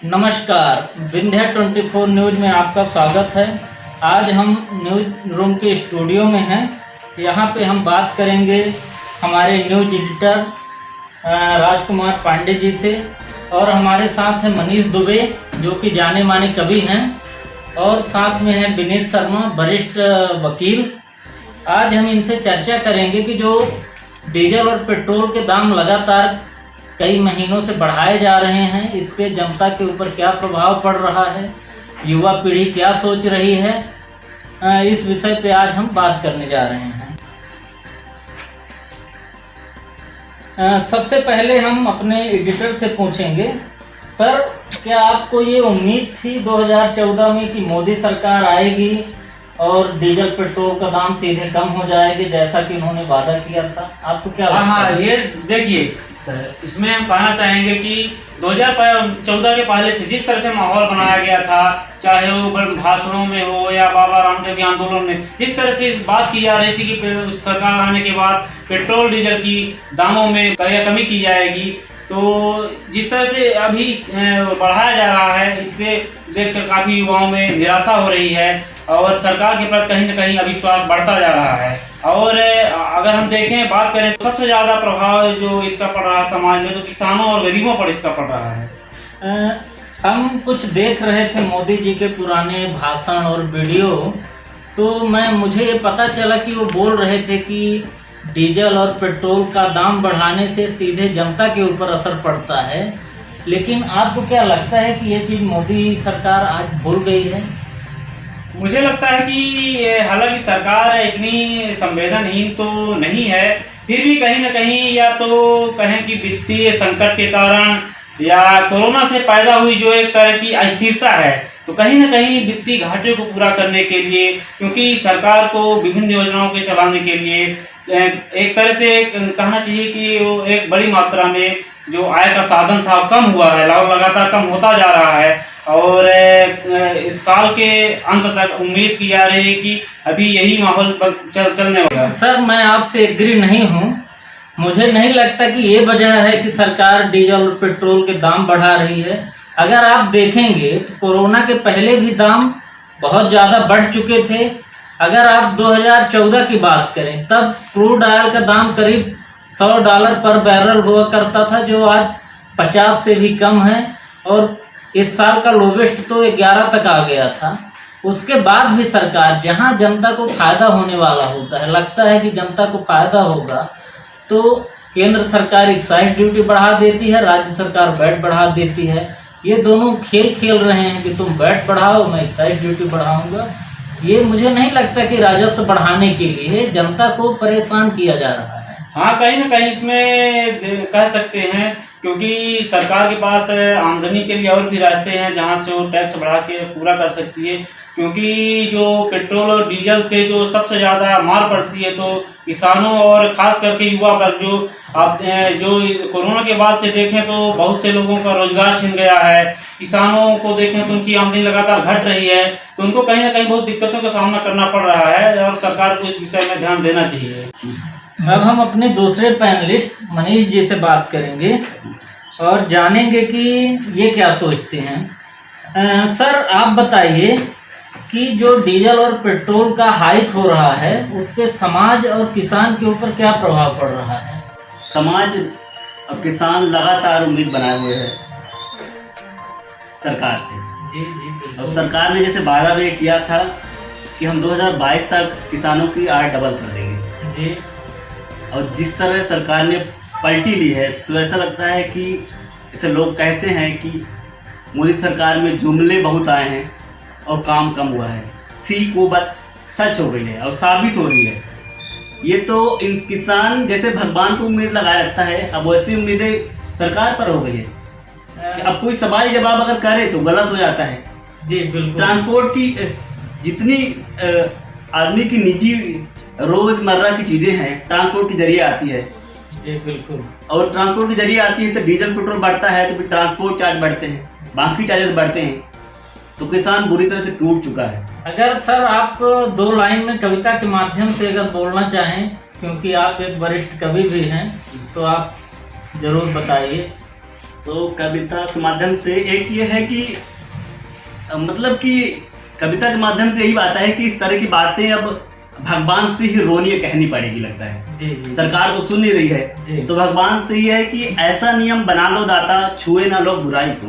नमस्कार, विंध्या 24 न्यूज़ में आपका स्वागत है। आज हम न्यूज़ रूम के स्टूडियो में हैं। यहाँ पे हम बात करेंगे हमारे न्यूज़ एडिटर राजकुमार पांडे जी से, और हमारे साथ हैं मनीष दुबे जो कि जाने माने कवि हैं, और साथ में है विनीत शर्मा वरिष्ठ वकील। आज हम इनसे चर्चा करेंगे कि जो डीजल और पेट्रोल के दाम लगातार कई महीनों से बढ़ाए जा रहे हैं, इस पे जनता के ऊपर क्या प्रभाव पड़ रहा है, युवा पीढ़ी क्या सोच रही है, इस विषय पे आज हम बात करने जा रहे हैं। सबसे पहले हम अपने एडिटर से पूछेंगे, सर क्या आपको ये उम्मीद थी 2014 में कि मोदी सरकार आएगी और डीजल पेट्रोल का दाम सीधे कम हो जाएगी जैसा कि उन्होंने वादा किया था? आपको क्या लगता है? हाँ, ये देखिए सर, इसमें हम कहना चाहेंगे कि 2014 के पहले से जिस तरह से माहौल बनाया गया था, चाहे वो भाषणों में हो या बाबा रामदेव के आंदोलन में, जिस तरह से इस बात की जा रही थी कि सरकार आने के बाद पेट्रोल डीजल की दामों में कमी की जाएगी, तो जिस तरह से अभी बढ़ाया जा रहा है, इससे देखकर काफ़ी युवाओं में निराशा हो रही है और सरकार के प्रति कहीं न कहीं अविश्वास बढ़ता जा रहा है। और अगर हम देखें, बात करें तो सबसे ज़्यादा प्रभाव जो इसका पड़ रहा है समाज में, तो किसानों और गरीबों पर इसका पड़ रहा है। हम कुछ देख रहे थे मोदी जी के पुराने भाषण और वीडियो, तो मुझे ये पता चला कि वो बोल रहे थे कि डीजल और पेट्रोल का दाम बढ़ाने से सीधे जनता के ऊपर असर पड़ता है। लेकिन आपको क्या लगता है कि ये चीज़ मोदी सरकार आज भूल गई है? मुझे लगता है कि हालांकि सरकार इतनी संवेदनहीन तो नहीं है, फिर भी कहीं न कहीं या तो कहें कि वित्तीय संकट के कारण या कोरोना से पैदा हुई जो एक तरह की अस्थिरता है, तो कहीं न कहीं वित्तीय घाटे को पूरा करने के लिए, क्योंकि सरकार को विभिन्न योजनाओं के चलाने के लिए एक तरह से कहना चाहिए कि वो एक बड़ी मात्रा में जो आय का साधन था कम हुआ है, लगातार कम होता जा रहा है। और इस साल के अंत तक उम्मीद की जा रही है कि अभी यही माहौल चलने वाला है। सर मैं आपसे एग्री नहीं हूँ। मुझे नहीं लगता कि ये वजह है कि सरकार डीजल और पेट्रोल के दाम बढ़ा रही है। अगर आप देखेंगे तो कोरोना के पहले भी दाम बहुत ज़्यादा बढ़ चुके थे। अगर आप 2014 की बात करें, तब क्रूड ऑयल का दाम करीब $100 पर बैरल हुआ करता था, जो आज 50 से भी कम है, और इस साल का लोवेस्ट तो 11 तक आ गया था। उसके बाद भी सरकार, जहां जनता को फायदा होने वाला होता है, लगता है कि जनता को फायदा होगा, तो केंद्र सरकार एक्साइज ड्यूटी बढ़ा देती है, राज्य सरकार वैट बढ़ा देती है। ये दोनों खेल रहे हैं कि तुम वैट बढ़ाओ, मैं एक्साइज ड्यूटी बढ़ाऊंगा। ये मुझे नहीं लगता कि राजस्व बढ़ाने के लिए जनता को परेशान किया जा रहा है। हाँ, कहीं न कहीं इसमें कह सकते हैं, क्योंकि सरकार के पास आमदनी के लिए और भी रास्ते हैं जहां से वो टैक्स बढ़ा के पूरा कर सकती है। क्योंकि जो पेट्रोल और डीजल से जो सबसे ज़्यादा मार पड़ती है तो किसानों और ख़ास करके युवा पर, जो कोरोना के बाद से देखें तो बहुत से लोगों का रोजगार छिन गया है। किसानों को देखें तो उनकी आमदनी लगातार घट रही है, तो उनको कहीं न कहीं बहुत दिक्कतों का सामना करना पड़ रहा है और सरकार को इस विषय में ध्यान देना चाहिए। अब हम अपने दूसरे पैनलिस्ट मनीष जी से बात करेंगे और जानेंगे कि ये क्या सोचते हैं। सर आप बताइए कि जो डीजल और पेट्रोल का हाइक हो रहा है, उसके समाज और किसान के ऊपर क्या प्रभाव पड़ रहा है? समाज और किसान लगातार उम्मीद बनाए हुए है सरकार से। जी बिल्कुल। और सरकार ने जैसे वादा भी किया था कि हम 2022 तक किसानों की आय डबल कर देंगे जी, और जिस तरह सरकार ने पलटी ली है, तो ऐसा लगता है कि ऐसे लोग कहते हैं कि मोदी सरकार में जुमले बहुत आए हैं और काम कम हुआ है। सीख वो बात सच हो गई है और साबित हो रही है। ये तो इन किसान जैसे भगवान को उम्मीद लगाए रखता है, अब वैसी उम्मीदें सरकार पर हो गई है कि अब कोई सवाल जवाब अगर करे तो गलत हो जाता है। जी बिल्कुल। ट्रांसपोर्ट की जितनी आदमी की निजी रोजमर्रा की चीजें हैं, ट्रांसपोर्ट के जरिए आती है। जी बिल्कुल। और ट्रांसपोर्ट के जरिए आती है तो डीजल पेट्रोल बढ़ता है, तो फिर ट्रांसपोर्ट चार्ज बढ़ते हैं, बाकी चार्जेस बढ़ते हैं, तो किसान बुरी तरह से टूट चुका है। अगर सर आप 2 लाइन में कविता के माध्यम से अगर बोलना चाहें, क्योंकि आप एक वरिष्ठ कवि भी हैं, तो आप जरूर बताइए। तो कविता के माध्यम से एक ये है कि मतलब कि कविता के माध्यम से यही बात है कि इस तरह की बातें अब भगवान से ही रोनी कहनी पड़ेगी, लगता है। जी। सरकार तो सुन नहीं रही है, तो भगवान से ये है कि ऐसा नियम बना लो दाता, छुए ना लोग बुराई को।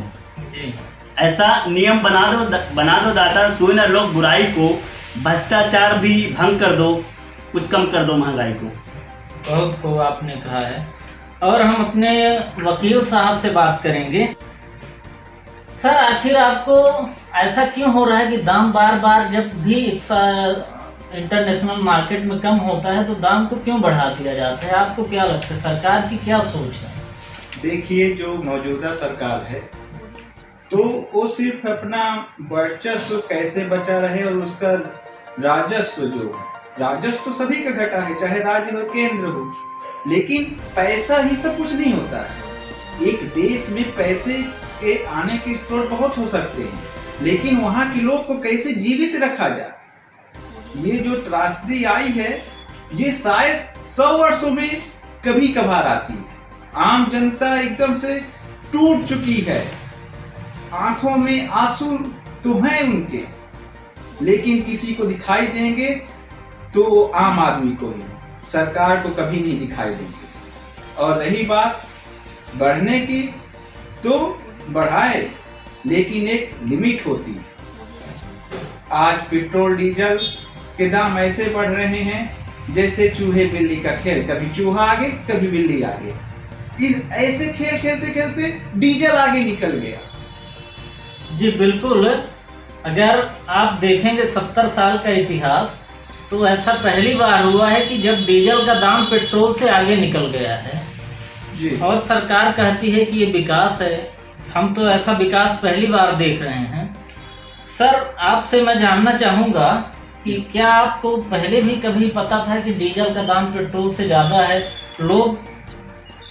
जी। ऐसा नियम बना दो दाता, छुए ना लोग बुराई को। भ्रष्टाचार भी भंग कर दो, कुछ कम कर दो महंगाई को। बहुत खूब आपने कहा है। और हम अपने वकील साहब से बात करेंगे। सर, आखिर आपको ऐसा क्यों हो रहा है कि दाम बार बार जब भी इंटरनेशनल मार्केट में कम होता है तो दाम को क्यों बढ़ा दिया जाता है? आपको क्या लगता है, सरकार की क्या सोच है? देखिए, जो मौजूदा सरकार है तो वो सिर्फ अपना वर्चस्व कैसे बचा रहे और उसका राजस्व तो सभी का घटा है, चाहे राज्य हो केंद्र हो, लेकिन पैसा ही सब कुछ नहीं होता है। एक देश में पैसे के आने के स्रोत बहुत हो सकते हैं, लेकिन वहाँ के लोग को कैसे जीवित रखा जाए, ये जो त्रासदी आई है ये शायद 100 वर्षों में कभी कभार आती है। आम जनता एकदम से टूट चुकी है, आंखों में आंसू तो हैं उनके, लेकिन किसी को दिखाई देंगे तो आम आदमी को ही, सरकार को कभी नहीं दिखाई देंगे। और रही बात बढ़ने की, तो बढ़ाए, लेकिन एक लिमिट होती है। आज पेट्रोल डीजल के दाम ऐसे बढ़ रहे हैं जैसे चूहे बिल्ली का खेल, कभी चूहा आगे कभी बिल्ली आगे। इस ऐसे खेल खेलते खेलते डीजल आगे निकल गया। जी बिल्कुल। अगर आप देखेंगे 70 साल का इतिहास, तो ऐसा पहली बार हुआ है कि जब डीजल का दाम पेट्रोल से आगे निकल गया है जी। और सरकार कहती है कि ये विकास है। हम तो ऐसा विकास पहली बार देख रहे हैं। सर, आपसे मैं जानना चाहूँगा कि क्या आपको पहले भी कभी पता था कि डीजल का दाम पेट्रोल से ज़्यादा है? लोग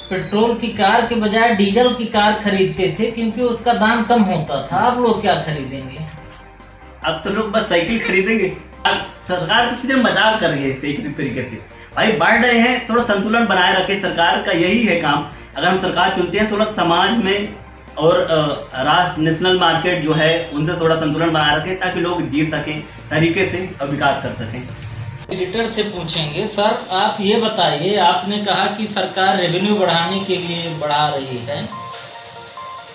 पेट्रोल की कार के बजाय डीजल की कार खरीदते थे क्योंकि उसका दाम कम होता था। अब लोग क्या खरीदेंगे? अब तो लोग बस साइकिल खरीदेंगे। अब सरकार तो सीधे मजाक कर रही है इस तरीके से। भाई बढ़ रहे हैं, थोड़ा संतुलन बनाए रखे, सरकार का यही है काम। अगर हम सरकार चुनते हैं, थोड़ा समाज में और राष्ट्र नेशनल मार्केट जो है उनसे थोड़ा संतुलन बनाए रखें, ताकि लोग जी सकें तरीके से और विकास कर सकें। एडिटर से पूछेंगे। सर, आप ये बताइए, आपने कहा कि सरकार रेवेन्यू बढ़ाने के लिए बढ़ा रही है,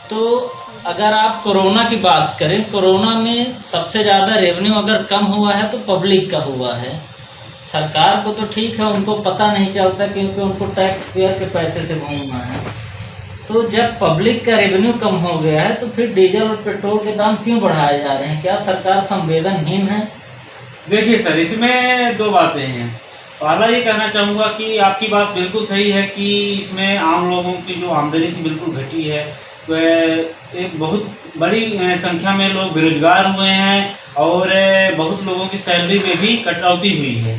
तो अगर आप कोरोना की बात करें, कोरोना में सबसे ज़्यादा रेवेन्यू अगर कम हुआ है तो पब्लिक का हुआ है। सरकार को तो ठीक है, उनको पता नहीं चलता क्योंकि उनको टैक्स पेयर के पैसे से घूमना है। तो जब पब्लिक का रेवेन्यू कम हो गया है तो फिर डीजल और पेट्रोल के दाम क्यों बढ़ाए जा रहे हैं? क्या सरकार संवेदनहीन है? देखिए सर, इसमें दो बातें हैं। पहला ये कहना चाहूँगा कि आपकी बात बिल्कुल सही है कि इसमें आम लोगों की जो आमदनी थी बिल्कुल घटी है। वह एक बहुत बड़ी संख्या में लोग बेरोजगार हुए हैं और बहुत लोगों की सैलरी में भी कटौती हुई है।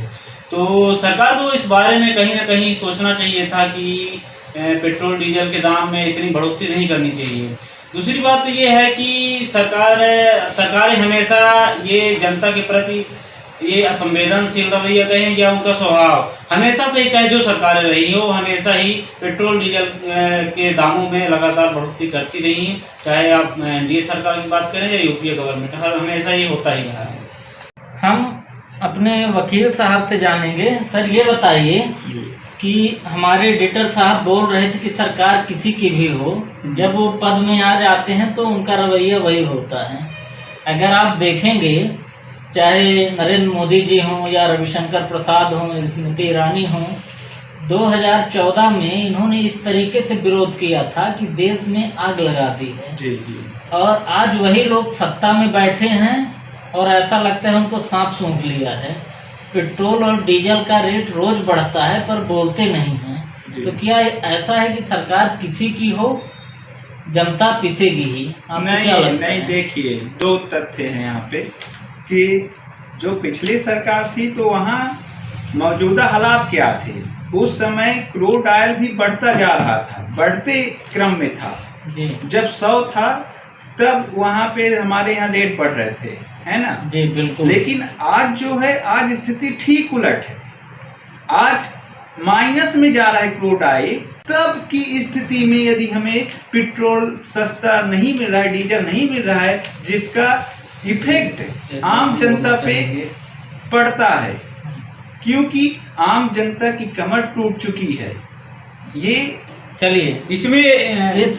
तो सरकार को इस बारे में कहीं ना कहीं सोचना चाहिए था कि पेट्रोल डीजल के दाम में इतनी बढ़ोतरी नहीं करनी चाहिए। दूसरी बात तो ये है कि सरकारें हमेशा ये जनता के प्रति ये असंवेदनशील रवैया कहें या उनका स्वभाव हमेशा से ही, चाहे जो सरकारें रही हो, हमेशा ही पेट्रोल डीजल के दामों में लगातार बढ़ोतरी करती रही हैं। चाहे आप एनडीए सरकार की बात करें या यूपीए गवर्नमेंट, हमेशा ये होता ही रहा है। हम अपने वकील साहब से जानेंगे। सर, ये बताइए कि हमारे एडिटर साहब बोल रहे थे कि सरकार किसी की भी हो, जब वो पद में आ जाते हैं तो उनका रवैया वही होता है। अगर आप देखेंगे, चाहे नरेंद्र मोदी जी हों या रविशंकर प्रसाद हों, स्मृति ईरानी हों, 2014 में इन्होंने इस तरीके से विरोध किया था कि देश में आग लगा दी है। जी जी। और आज वही लोग सत्ता में बैठे हैं और ऐसा लगता है उनको सांप सूंघ लिया है। पेट्रोल और डीजल का रेट रोज बढ़ता है पर बोलते नहीं हैं। तो क्या ऐसा है कि सरकार किसी की हो, जनता पिसेगी ही? आपको क्या लगता है? नहीं, देखिए, दो तथ्य हैं यहाँ पे कि जो पिछली सरकार थी तो वहाँ मौजूदा हालात क्या थे। उस समय क्रूड ऑयल भी बढ़ता जा रहा था, बढ़ते क्रम में था जी। जब 100 था तब वहाँ पे हमारे यहाँ रेट बढ़ रहे थे, है ना? जी बिल्कुल। लेकिन आज जो है, आज स्थिति ठीक उलट है। आज माइनस में जा रहा है क्रूड ऑयल, तब की स्थिति में यदि हमें पेट्रोल सस्ता नहीं मिल रहा है, डीजल नहीं मिल रहा है, जिसका इफेक्ट आम जनता पे पड़ता है, क्योंकि आम जनता की कमर टूट चुकी है। ये चलिए, इसमें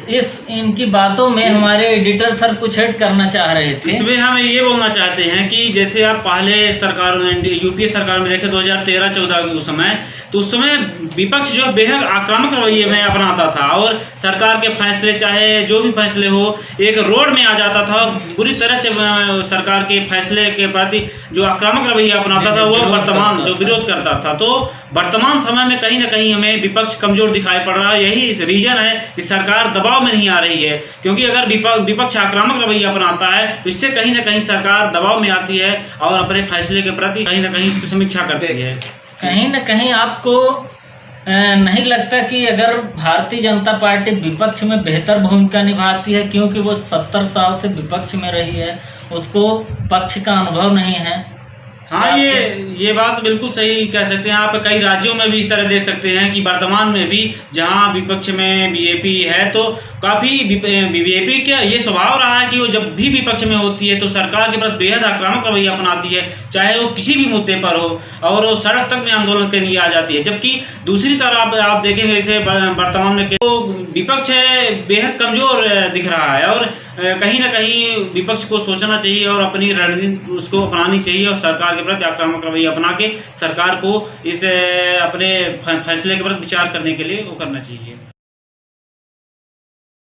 इस इनकी बातों में हमारे एडिटर सर कुछ ऐड करना चाह रहे थे। इसमें हम ये बोलना चाहते हैं कि जैसे आप पहले सरकार यूपीए सरकार में देखे 2013-14 के उस समय, तो उस समय विपक्ष जो बेहद आक्रामक रवैये में अपनाता था और सरकार के फैसले चाहे जो भी फैसले हो एक रोड में आ जाता था, बुरी तरह से सरकार के फैसले के प्रति जो आक्रामक रवैया अपनाता था वो वर्तमान जो विरोध करता था। तो वर्तमान समय में कहीं ना कहीं हमें विपक्ष कमजोर दिखाई पड़ रहा है। यही रीजन है कि सरकार दबाव में नहीं आ रही है, क्योंकि अगर विपक्ष आक्रामक रवैया अपनाता है तो इससे कहीं ना कहीं सरकार दबाव में आती है और अपने फैसले के प्रति कहीं ना कहीं उसकी समीक्षा करती है। कहीं न कहीं आपको नहीं लगता कि अगर भारतीय जनता पार्टी विपक्ष में बेहतर भूमिका निभाती है, क्योंकि वो 70 साल से विपक्ष में रही है, उसको पक्ष का अनुभव नहीं है? हाँ, ये बात बिल्कुल सही कह सकते हैं आप। कई राज्यों में भी इस तरह देख सकते हैं कि वर्तमान में भी जहाँ विपक्ष में बीजेपी है तो काफ़ी बीजेपी का ये स्वभाव रहा है कि वो जब भी विपक्ष में होती है तो सरकार के प्रति बेहद आक्रामक रवैया अपनाती है, चाहे वो किसी भी मुद्दे पर हो, और वो सड़क तक में आंदोलन के लिए आ जाती है। जबकि दूसरी तरफ आप देखेंगे जैसे वर्तमान में तो विपक्ष बेहद कमज़ोर दिख रहा है और कहीं ना कहीं विपक्ष को सोचना चाहिए और अपनी रणनीति उसको अपनानी चाहिए और सरकार के प्रति आक्रामक रवैया अपना के सरकार को इस अपने फैसले के प्रति विचार करने के लिए वो करना चाहिए।